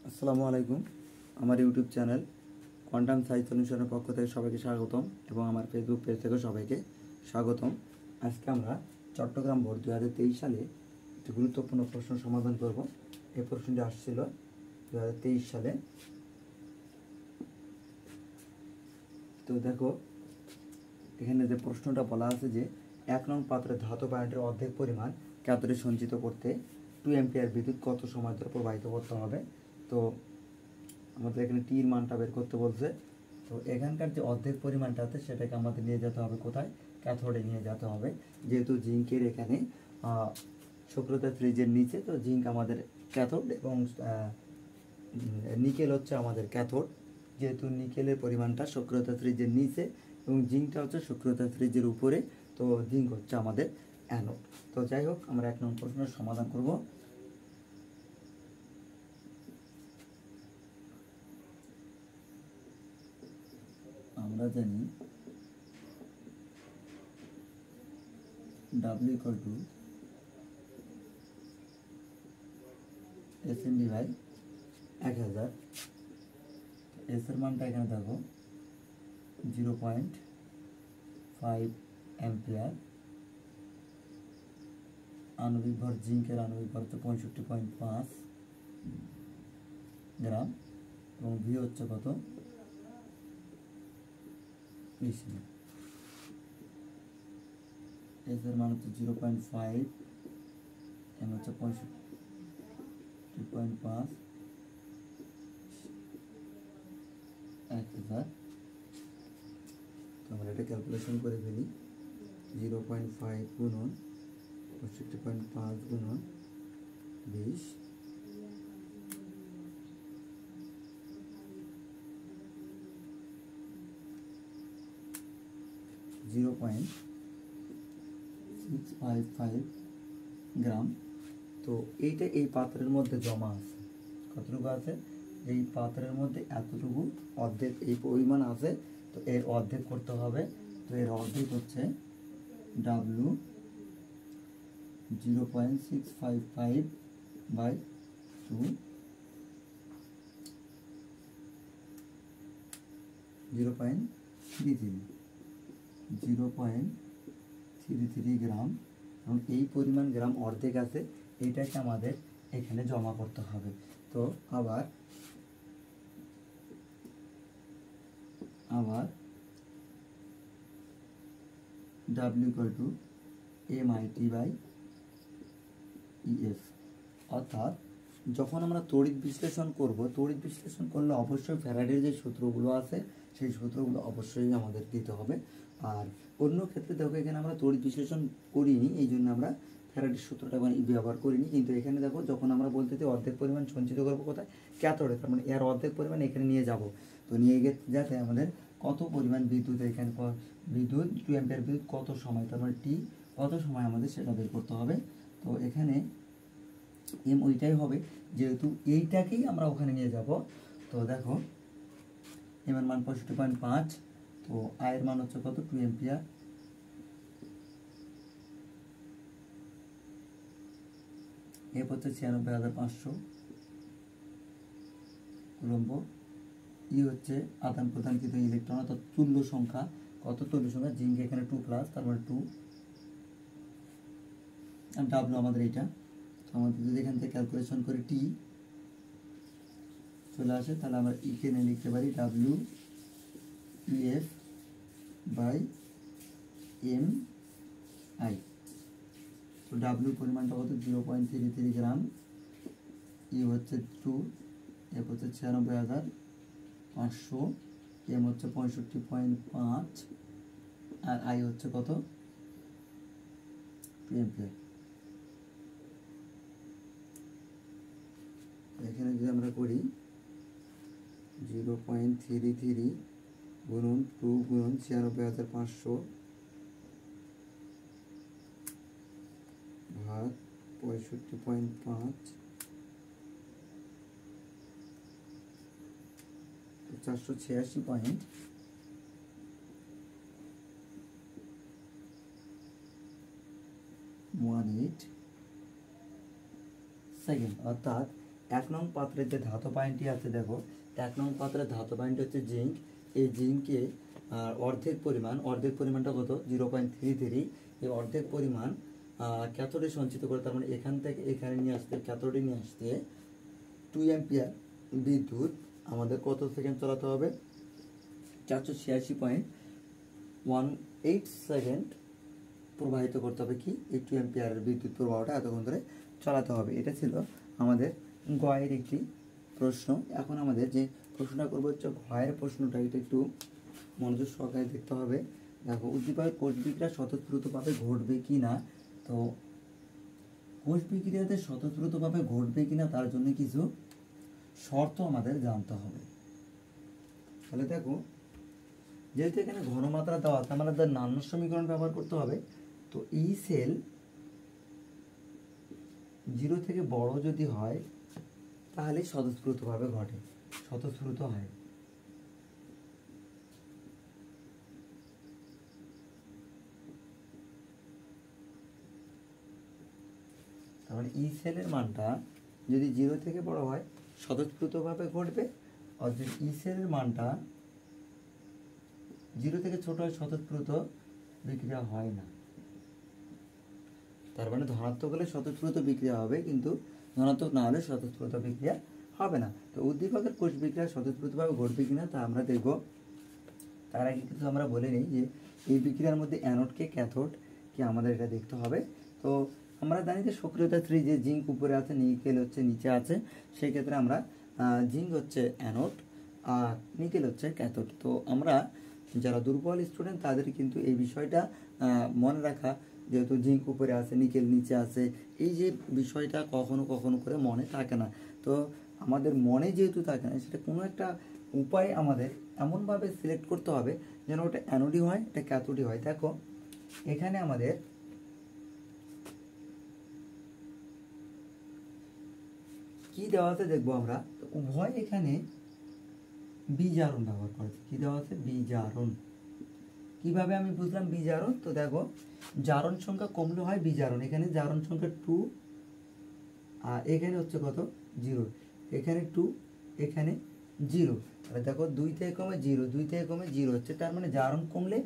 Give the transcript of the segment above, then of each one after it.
আসসালামু আলাইকুম। আমার ইউটিউব চ্যানেল কোয়ান্টাম সায়েন্স সলিউশনের পক্ষ থেকে সবাইকে স্বাগতম এবং আমার ফেসবুক পেজ থেকে সবাইকে স্বাগতম। আজকে আমরা চট্টগ্রাম বোর্ড 2023 সালে একটি গুরুত্বপূর্ণ প্রশ্ন সমাধান করব। এই প্রশ্নটি আসছিল 2023 সালে। তো দেখো, এখানে যে প্রশ্নটা বলা আছে যে 1 নং পাত্রে ধাতব আয়নের অর্ধেক পরিমাণ ক্যাথোডে সঞ্চিত করতে 2 অ্যাম্পিয়ার বিদ্যুৎ কত সময় ধরে প্রবাহিত করতে হবে। তো আমাদের এখানে টির মানটা বের করতে বলছে। তো এখানকার যে অর্ধেক পরিমাণটা আছে সেটাকে আমাদের নিয়ে যেতে হবে কোথায়, ক্যাথোডে নিয়ে যেতে হবে। যেহেতু জিঙ্কের এখানে সক্রিয়তা ফ্রিজের নিচে, তো জিঙ্ক আমাদের ক্যাথোড এবং নিকেল হচ্ছে আমাদের ক্যাথোড। যেহেতু নিকেলের পরিমাণটা সক্রিয়তা ফ্রিজের নিচে এবং জিঙ্কটা হচ্ছে সক্রিয়তা ফ্রিজের উপরে, তো জিঙ্ক হচ্ছে আমাদের অ্যানোড। তো যাই হোক, আমরা 1 নং প্রশ্নের সমাধান করব। আমরা জানি W = SMB বাই 1000। এস এর মানটা এখানে দেখো 0.5 অ্যাম্পিয়ার। আণবিক ভর, জিঙ্কের আণবিক ভর হচ্ছে 65.5 গ্রাম এবং ভি হচ্ছে কত, 20 মিলি। এস এর মান হচ্ছে 0.5, এম হচ্ছে 65.5, 1000। তো আমরা এটা ক্যালকুলেশন করে ফেলি। 0.5 গুণন 65.5 গুণন 20, 0.655 গ্রাম। তো এইটা এই পাত্রের মধ্যে জমা আছে। কতটুকু আছে? এই পাত্রের মধ্যে এতটুকু অর্ধেক এই পরিমাণ আছে। তো এর অর্ধেক করতে হবে। তো এর অর্ধেক হচ্ছে W 0.655 বাই 2, 0.33 গ্রাম। এবং এই পরিমাণ গ্রাম অর্ধেক আছে, এইটাকে আমাদের এখানে জমা করতে হবে। তো আবার W = MIT বাই EF। অর্থাৎ যখন আমরা তড়িৎ বিশ্লেষণ করব, তড়িৎ বিশ্লেষণ করলে অবশ্যই ফ্যারাডের যে সূত্রগুলো আছে সেই সূত্রগুলো অবশ্যই আমাদের দিতে হবে। আর অন্য ক্ষেত্রে দেখো, এখানে আমরা তড়িৎ বিশ্লেষণ করিনি, এই জন্য আমরা ফ্যারাডের সূত্রটা ব্যবহার করিনি। কিন্তু এখানে দেখো, যখন আমরা বলতেছি অর্ধেক পরিমাণ সঞ্চিত করবো কোথায়, ক্যাথোডে, তার মানে এর অর্ধেক পরিমাণ এখানে নিয়ে যাব। তো নিয়ে গিয়ে যাতে আমাদের কত পরিমাণ বিদ্যুৎ, এখানে বিদ্যুৎ 2 অ্যাম্পিয়ার বিদ্যুৎ কত সময়, তার মানে টি কত সময় আমাদের সেটা বের করতে হবে। তো এখানে এম ওইটাই হবে, যেহেতু এইটাকেই আমরা ওখানে নিয়ে যাব। তো দেখো, এম এর মান 65.5, তো আয়ের মান হচ্ছে কত, 2 অ্যাম্পিয়ার। এফ হচ্ছে 96,500 কুলম্ব। ই হচ্ছে আদান প্রদানকৃত ইলেকট্রন, অর্থাৎ তুল্য সংখ্যা। কত তুল্য সংখ্যা? জিঙ্ক এখানে 2+, তার মানে 2। আর ডাব্লু আমাদের এইটা। তো আমাদের যদি এখান থেকে ক্যালকুলেশন করে টি চলে আসে, তাহলে আমরা এখানে লিখতে পারি W EF by M I. তো ডাব্লিউ পরিমাণটা কত, 0.33 গ্রাম। ই হচ্ছে 2, এফ হচ্ছে 96,500, এম হচ্ছে 65.5, আর আই হচ্ছে কত, 2 অ্যাম্পিয়ার। এখানে যদি আমরা করি 0.33 গুণন 2 গুণন 96,500 ভাগ 65.5, 486.18 সেকেন্ড। অর্থাৎ 1 নং পাত্রের যে ধাতব আয়নটি আছে, দেখো 1 নং পাত্রের ধাতব আয়নটি হচ্ছে জিঙ্ক। এই জিঙ্কে অর্ধেক পরিমাণটা কত 0.33। এই অর্ধেক পরিমাণ ক্যাথোডে সঞ্চিত করে, তার মানে এখান থেকে এখানে নিয়ে আসতে, ক্যাথোডে নিয়ে আসতে 2 অ্যাম্পিয়ার বিদ্যুৎ আমাদের কত সেকেন্ড চালাতে হবে, 486.18 সেকেন্ড প্রবাহিত করতে হবে। কি এই 2 অ্যাম্পিয়ারের বিদ্যুৎ প্রবাহটা এতক্ষণ ধরে চালাতে হবে। এটা ছিল আমাদের গয়ের একটি প্রশ্ন। এখন আমাদের যে প্রশ্নটা করবো হচ্ছে ঘয়ের প্রশ্নটা, এটা একটু মনোযোগ সহকারে দেখতে হবে। দেখো, উদ্দীপকের কোষ বিক্রিয়া স্বতঃস্ফূর্তভাবে ঘটবে কি না। তো কোষ বিক্রিয়াতে স্বতঃস্ফূর্তভাবে ঘটবে কিনা তার জন্য কিছু শর্ত আমাদের জানতে হবে। তাহলে দেখো, যেহেতু এখানে ঘনমাত্রা দেওয়া আছে, আমাদের নান্নর সমীকরণ ব্যবহার করতে হবে। তো এই সেল 0 থেকে বড় যদি হয় তাহলে স্বতঃস্ফূর্তভাবে ঘটে, স্বতঃস্ফূর্ত হয়। তার মানে ই সেলের মানটা যদি 0 থেকে বড় হয় স্বতঃস্ফূর্তভাবে ঘটবে, আর যদি ই সেলের মানটা 0 থেকে ছোট হয় স্বতঃস্ফূর্ত বিক্রিয়া হয় না। তার মানে ধনাত্মক হলে স্বতঃস্ফূর্ত বিক্রিয়া হবে, কিন্তু ধনাত্মক না হলে স্বতঃস্ফূর্ত বিক্রিয়া হবে না। তো উদ্দীপকের কোষ বিক্রিয়া স্বতঃস্ফূর্তভাবে ঘটবে কিনা তা আমরা দেখব। তার আগে কিন্তু আমরা বলে নিই যে এই বিক্রিয়ার মধ্যে অ্যানোডকে ক্যাথোডকে আমাদের এটা দেখতে হবে। তো আমরা জানি যে সক্রিয়তা 3, যে জিঙ্ক উপরে আছে, নিকেল হচ্ছে নিচে আছে, সেই ক্ষেত্রে আমরা জিঙ্ক হচ্ছে অ্যানোড আর নিকেল হচ্ছে ক্যাথোড। তো আমরা যারা দুর্বল স্টুডেন্ট তাদের কিন্তু এই বিষয়টা মনে রাখা, যেহেতু জিঙ্ক উপরে আছে নিকেল নিচে আছে, এই যে বিষয়টা কখনো কখনো করে মনে থাকে না। তো আমাদের মনে যেহেতু থাকে না, সেটা কোনো একটা উপায় আমাদের এমনভাবে সিলেক্ট করতে হবে যেন ওটা অ্যানোডি হয়, এটা ক্যাথোডি হয়। দেখো, এখানে আমাদের কি দেওয়া আছে দেখবো আমরা। উভয় এখানে বিজারণ ব্যবহার করেছে। কি দেওয়া আছে? বিজারণ। কিভাবে আমি বুঝলাম বিজারণ? তো দেখো, জারণ সংখ্যা কমলে হয় বিজারণ। এখানে জারণ সংখ্যা 2 আর এখানে হচ্ছে কত 0, এখানে 2 এখানে 0। তাহলে দেখো 2 থেকে কমে 0, 2 থেকে কমে 0 হচ্ছে, তার মানে জারণ কমলে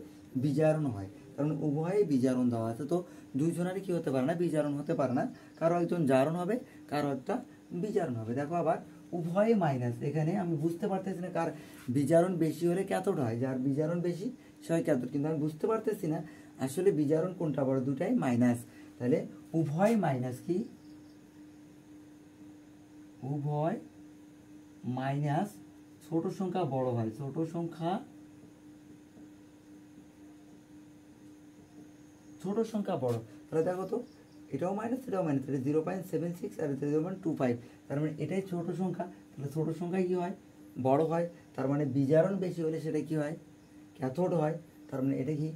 বিজারণ হয়। কারণ উভয়ে বিজারণ দেওয়া আছে। তো দুইজনেরই কি হতে পারে না, বিজারণ হতে পারে না। কারো একজন জারণ হবে, কারো একটা বিজারণ হবে। দেখো আবার উভয়ে মাইনাস, এখানে আমি বুঝতে পারতেছি না কার বিজারণ বেশি হলে ক্যাথোড হয়, যার বিজারণ বেশি সে হয় ক্যাথোড, কিন্তু আমি বুঝতে পারতেছি না আসলে বিজারণ কোনটা বড়, দুটাই মাইনাস। তাহলে উভয় মাইনাস, কি উভয় মাইনাস, ছোট সংখ্যা বড় হয়, ছোট সংখ্যা বড়। তাহলে দেখো তো, এটাও মাইনাস এটাও মাইনাস, এটা 0.76 আর এটা 0.25, তার মানে এটাই ছোট সংখ্যা। তাহলে ছোট সংখ্যায় কি হয়, বড় হয়। তার মানে বিজারণ বেশি হলে সেটা কি হয়, ক্যাথোড হয়। তার মানে এটা কি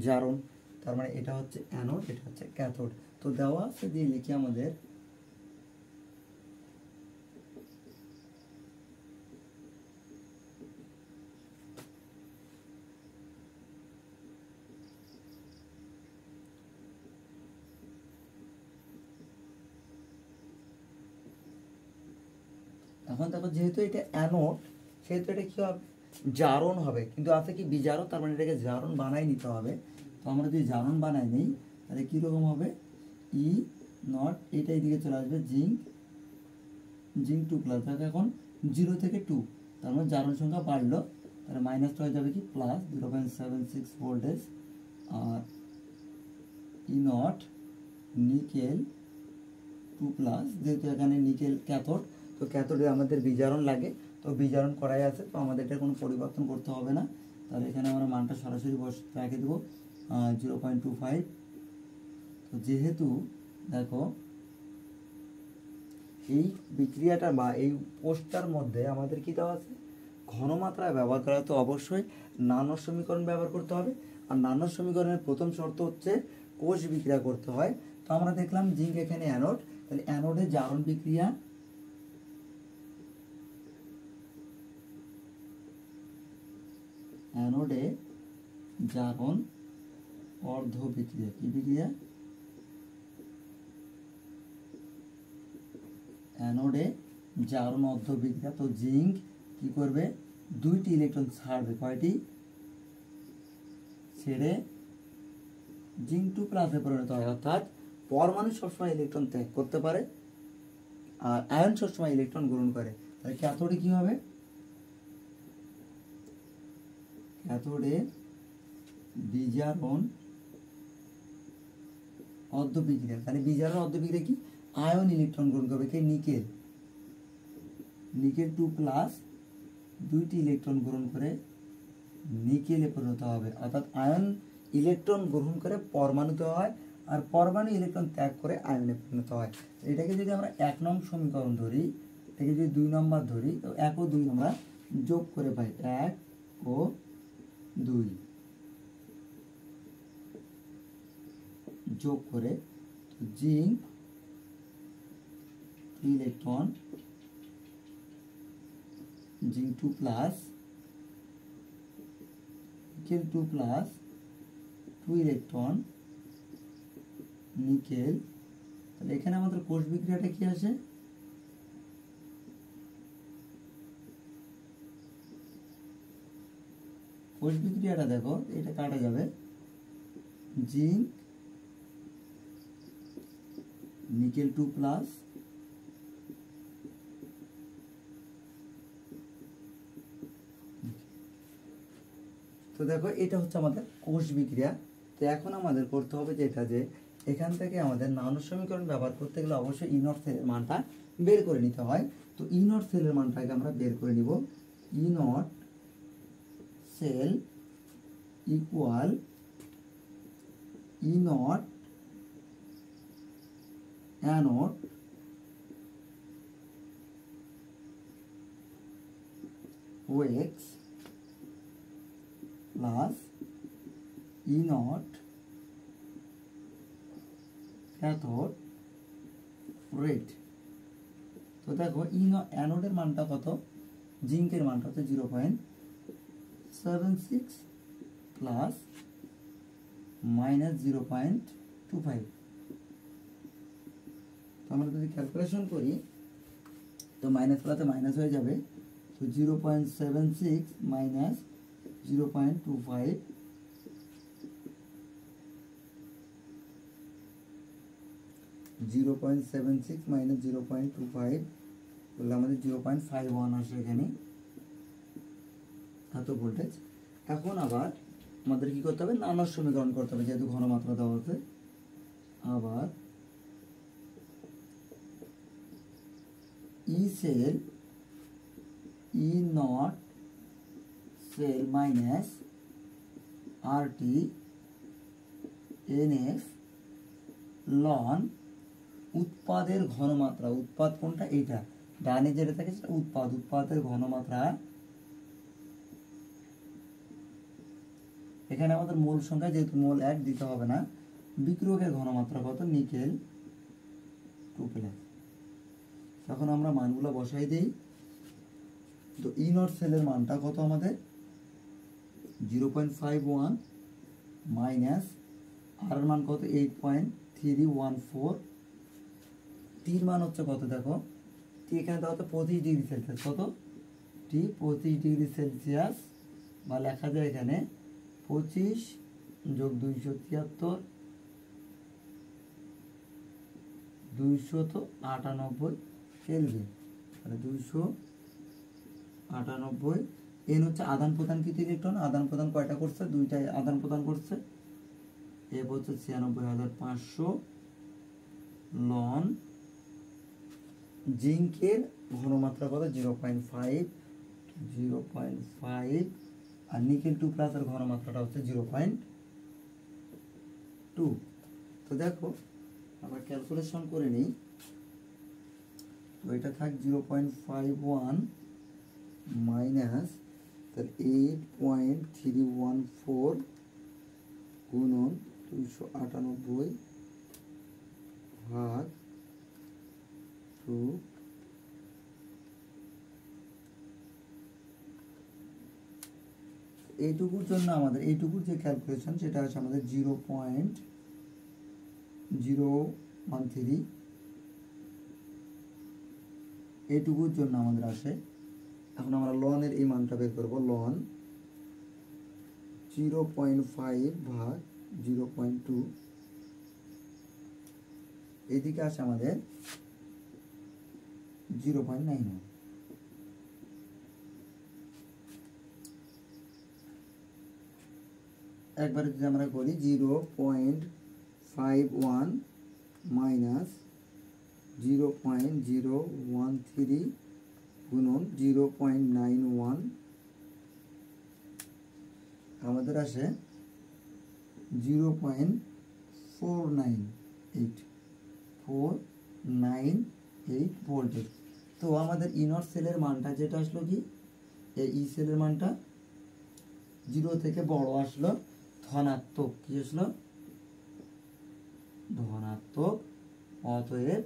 জারণ। তার মানে এটা হচ্ছে অ্যানোড, এটা হচ্ছে ক্যাথোড। তো দেওয়া আছে, দিয়ে লিখি আমাদের এখন দেখো, যেহেতু এটা অ্যানোড সেহেতু এটা কি হবে, জারণ হবে। কিন্তু আছে কি বিজারণ, তার মানে এটাকে জারণ বানাই নিতে হবে। তো আমরা যদি জারণ বানাই নিই তাহলে কীরকম হবে, ই নট, এটা এইদিকে চলে আসবে, জিঙ্ক 2 প্লাস। দেখো এখন 0 থেকে 2, তার মানে জারণ সংখ্যা বাড়লো, তাহলে মাইনাসটা হয়ে যাবে কি প্লাস 0.76 ভোল্টেজ। আর ই নট নিকেল 2 প্লাস, যেহেতু এখানে নিকেল ক্যাথোড, তো ক্যাথোডে আমাদের বিজারণ লাগে, তো বিজারণ করাই আছে, তো আমাদের এটা কোনো পরিবর্তন করতে হবে না। তাহলে এখানে আমরা মানটা সরাসরি রেখে দেবো 0.25। তো যেহেতু দেখো এই বিক্রিয়াটা বা এই কোষটার মধ্যে আমাদের কি দেওয়া আছে, ঘনমাত্রা ব্যবহার করা, তো অবশ্যই নান্নর সমীকরণ ব্যবহার করতে হবে। আর নান্নর সমীকরণের প্রথম শর্ত হচ্ছে কোষ বিক্রিয়া করতে হয়। তো আমরা দেখলাম জিঙ্ক এখানে অ্যানোড, তাহলে অ্যানোডে জারণ বিক্রিয়া, অ্যানোডে জারণ অর্ধ বিক্রিয়া। কি বিক্রিয়া? অ্যানোডে জারণ অর্ধবিক্রিয়া, তো জিঙ্ক কি করবে, 2টি ইলেকট্রন ছাড়বে, কয়টি ছেড়ে জিঙ্ক 2+ পরিণত হয়। অর্থাৎ পরমাণু সবসময় ইলেকট্রন ত্যাগ করতে পারে আর আয়ন সবসময় ইলেকট্রন গ্রহণ করে। তাহলে ক্যাথোডে কি হবে, ক্যাথোডে বিজারণ অর্ধবিক্রিয়া। তাহলে বিজারণ অর্ধবিক্রিয়া কি, আয়ন ইলেকট্রন গ্রহণ করবে, কে, নিকেল, নিকেল 2+, 2টি ইলেকট্রন গ্রহণ করে নিকেলে পরিণত হবে। অর্থাৎ আয়ন ইলেকট্রন গ্রহণ করে পরমাণুতে হয় আর পরমাণু ইলেকট্রন ত্যাগ করে আয়নে পরিণত হয়। এটাকে যদি আমরা 1 নং সমীকরণ ধরি, এটাকে যদি 2 নম্বর ধরি, তো 1 ও 2 আমরা যোগ করে পাই, 1 ও 2 যোগ করে, zinc 2 electron, zinc 2+, nickel 2+, 2 electron nickel. তাহলে এখানে আমাদের কোষ বিক্রিয়াটা কি আসে, কোষ বিক্রিয়াটা দেখো, এটা কাটা যাবে, জিঙ্ক নিকেল 2+, তো দেখো এটা হচ্ছে আমাদের কোষ বিক্রিয়া। তো এখন আমাদের করতে হবে যেটা, যে এখান থেকে আমাদের নানো সমীকরণ ব্যবহার করতে গেলে অবশ্যই ই নট সেলের মানটা বের করে নিতে হয়। তো ই নট সেলের মানটাকে আমরা বের করে নিব, E naught cell equal E naught anode ox plus E naught cathode red. তো দেখো অ্যানোডের মানটা কত, জিঙ্কের মানটা হচ্ছে 0.76 প্লাস -0.25। তো আমরা যদি ক্যালকুলেশন করি, তো মাইনাস ফেলাতে মাইনাস হয়ে যাবে, তো 0.76 মাইনাস 0.25 0.76 মাইনাস 0.25 বললে আমাদের 0.51 আসে এখানে এত ভোল্টেজ। এখন আবার আমাদের কি করতে হবে, নানা সমীকরণ করতে হবে, যেহেতু ঘনমাত্রা দেওয়া আছে। আবার E cell E naught cell minus RT NF লন উৎপাদের ঘনমাত্রা, উৎপাদ কোনটা, এইটা ডানে যেটা থাকে সেটা উৎপাদ, উৎপাদের ঘনমাত্রা। এখানে আমাদের মোল সংখ্যা, যেহেতু মোল 1 দিতে হবে না, বিক্রিয়কের ঘনমাত্রা কত, নিকেল 2+। তখন আমরা মানগুলো বসাই দেই। তো ই নট সেলের মানটা কত আমাদের, 0.51 মাইনাস আর মান কত, 8.314। টির মান হচ্ছে কত দেখো, টি এখানে দেওয়া হচ্ছে 25 ডিগ্রি সেলসিয়াস, কত, টি 25 ডিগ্রি সেলসিয়াস, বা লেখা যায় এখানে 25 যোগ 273 298 কেলভিন। তাহলে 298। এন হচ্ছে আদান প্রদানকৃত ইলেকট্রন, আদান প্রদান কয়টা করছে, 2টাই আদান প্রদান করছে। এ হচ্ছে 96,500 লন জিঙ্কের ঘনমাত্রা কত, 0.5 আর নিকেল 2+ এর ঘনমাত্রাটা হচ্ছে 0.2। তো দেখো আমরা ক্যালকুলেশন করে নিই, তো এটা থাক 0.51 মাইনাস, তাহলে 8.314 গুণন 298 ভাগ 2। এইটুকুর জন্য আমাদের এইটুকুর যে ক্যালকুলেশন সেটা হচ্ছে আমাদের 0.013 এইটুকুর জন্য আমাদের আসে। এখন আমরা লনের এই মানটা বের করবো। লন 0.5 ভাগ 0.2, এদিকে আসে আমাদের 0.91। একবারে যদি আমরা করি 0.51 মাইনাস 0.013 গুণন 0.91, আমাদের আসে 0.498 ভোল্টেজ। তো আমাদের ইনর সেলের মানটা যেটা আসলো কি, এই ই সেলের মানটা 0 থেকে বড় আসলো ধনাত্মক। কি আসলো? ধনাত্মক। অতএব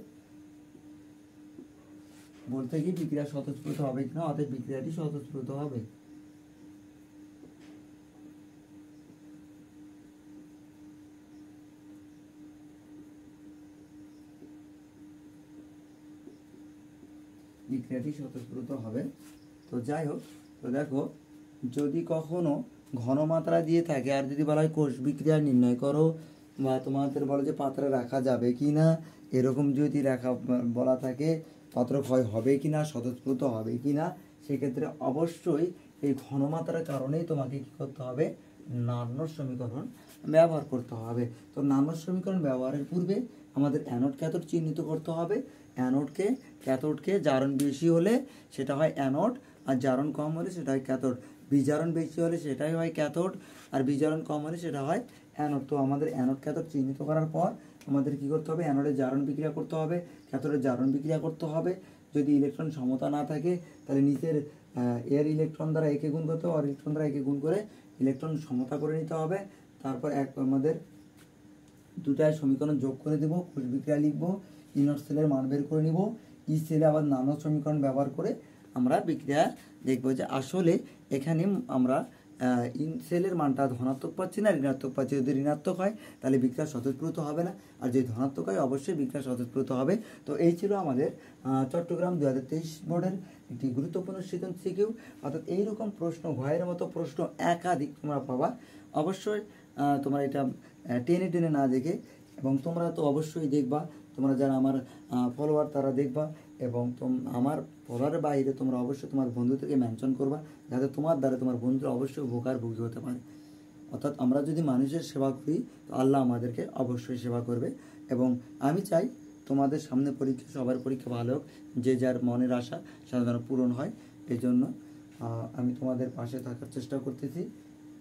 বলতে কি বিক্রিয়া স্বতঃস্ফূর্ত হবে কিনা, অতএব বিক্রিয়াটি স্বতঃস্ফূর্ত হবে। বিক্রিয়াটি স্বতঃস্ফূর্ত হবে। তো যাই হোক, তো দেখো যদি কখনো ঘনমাত্রা দিয়ে থাকে আর যদি বলা হয় কোষ বিক্রিয়া নির্ণয় করো, বা তোমাদের বলো যে পাত্রে রাখা যাবে কি না, এরকম যদি বলা থাকে পাত্র ক্ষয় হবে কি না, স্বতঃস্ফূর্ত হবে কি না, সেক্ষেত্রে অবশ্যই এই ঘনমাত্রার কারণেই তোমাকে কী করতে হবে, নার্নর সমীকরণ ব্যবহার করতে হবে। তো নার্নর সমীকরণ ব্যবহারের পূর্বে আমাদের অ্যানোড ক্যাথোড চিহ্নিত করতে হবে। অ্যানোডকে ক্যাথোডকে জারণ বেশি হলে সেটা হয় অ্যানোড, আর জারণ কম হলে সেটা হয় ক্যাথোড। বিজারণ বেশি হলে সেটাই হয় ক্যাথোড, আর বিজারণ কম হলে সেটা হয় অ্যানোড। তো আমাদের অ্যানোড ক্যাথোড চিহ্নিত করার পর আমাদের কি করতে হবে, অ্যানোডের জারণ বিক্রিয়া করতে হবে, ক্যাথোডের জারণ বিক্রিয়া করতে হবে। যদি ইলেকট্রন সমতা না থাকে তাহলে নিচের এর ইলেকট্রন দ্বারা একে গুণ করতে হবে, আর ইলেকট্রন দ্বারা একে গুণ করে ইলেকট্রন সমতা করে নিতে হবে। তারপর আমাদের দুটায় সমীকরণ যোগ করে দেবো, কোষ বিক্রিয়া লিখবো, ইনর সেলের মান বের করে নিব, ই সেলে আবার নার্নর সমীকরণ ব্যবহার করে আমরা বিক্রিয়া দেখবো যে আসলে এখানে আমরা ইন সেলের মানটা ধনাত্মক পাচ্ছি না ঋণাত্মক পাচ্ছি। যদি ঋণাত্মক হয় তাহলে বিক্রিয়া স্বতঃস্ফূর্ত হবে না, আর যদি ধনাত্মক হয় অবশ্যই বিক্রিয়া স্বতঃস্ফূর্ত হবে। তো এই ছিল আমাদের চট্টগ্রাম 2023 বোর্ডের একটি গুরুত্বপূর্ণ সৃজনশীল সিকিউ। অর্থাৎ এইরকম প্রশ্ন, ঘয়ের মতো প্রশ্ন একাধিক তোমরা পাবা। অবশ্যই তোমরা এটা টেনে টেনে না দেখে, এবং তোমরা তো অবশ্যই দেখবা, তোমরা যারা আমার ফলোয়ার তারা দেখবা, এবং আমার পড়ার বাইরে তোমরা অবশ্যই তোমার বন্ধুদেরকে মেনশন করবা, যাতে তোমার দ্বারা তোমার বন্ধুরা অবশ্যই ভোগী হতে পারে। অর্থাৎ আমরা যদি মানুষের সেবা করি তো আল্লাহ আমাদেরকে অবশ্যই সেবা করবে। এবং আমি চাই তোমাদের সামনে পরীক্ষা, সবার পরীক্ষা ভালো হোক, যে যার মনের আশা সেটা যেন পূরণ হয়। এই জন্য আমি তোমাদের পাশে থাকার চেষ্টা করতেছি।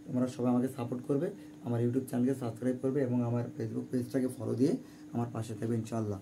তোমরা সবাই আমাকে সাপোর্ট করবে, আমার ইউটিউব চ্যানেলকে সাবস্ক্রাইব করবে এবং আমার ফেসবুক পেজটাকে ফলো দিয়ে আমার পাশে থাকবে ইনশাআল্লাহ।